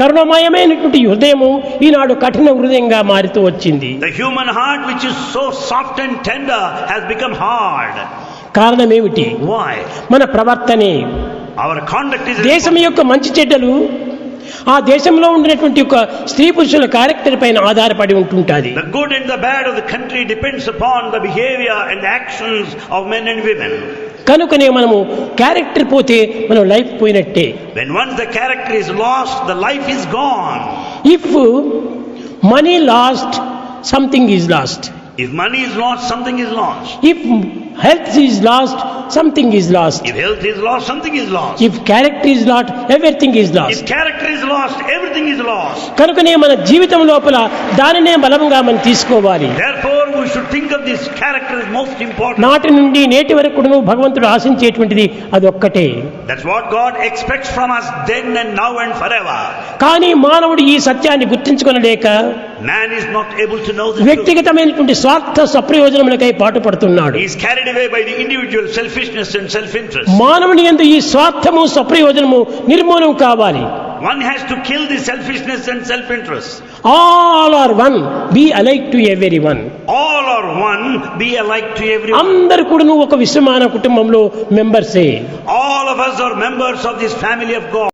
కరుణమయమైనటువంటి హృదయము ఈనాడు కఠిన హృదయంగా మారుతూ వచ్చింది. The human heart, which is so soft and tender, has become hard. కారణం ఏమిటి? Why? మన ప్రవర్తనే. Our conduct is దేశం యొక్క మంచి చెడ్డలు ఆ దేశంలో ఉండినటువంటి ఒక స్త్రీ పురుషుల క్యారెక్టర్ పైన ఆధారపడి ఉంటుంటాది. The good and the bad of the country depends upon the behavior and the actions of men and women. కనుకనే మనము క్యారెక్టర్ పోతే మనం లైఫ్ పోయినట్టే. When once the character is lost, the life is gone. If money lost, something is lost. If money is lost, something is lost. If health is lost, something is lost. If health is lost, something is lost. If character is lost, everything is lost. If character is lost, everything is lost. కనుకనే మన జీవితం లోపల దానినే బలంగా మనం తీసుకోవాలి. Therefore, we should think of this character as most important. నాటి నుండి నేటి వరకు కూడా భగవంతుడు ఆశించేటువంటిది అది ఒక్కటే. That's what God expects from us then and now and forever. కానీ మానవుడు ఈ సత్యాన్ని గుర్తించుకొనలేక Man is not able to know the truth. వ్యక్తిగతమైనటువంటి స్వార్థ స్వప్రయోజనములకై పాటుపడుతున్నాడు. He is carried away by the individual selfishness and self-interest. మానవుని యందు ఈ స్వార్థము స్వప్రయోజనము నిర్మూలన కావాలి. One has to kill the selfishness and self-interest. All are one, be alike to everyone. All are one, be alike to everyone. అందరూ కూడా ఒక విశ్వమాన కుటుంబంలో మెంబర్సే. All of us are members of this family of God.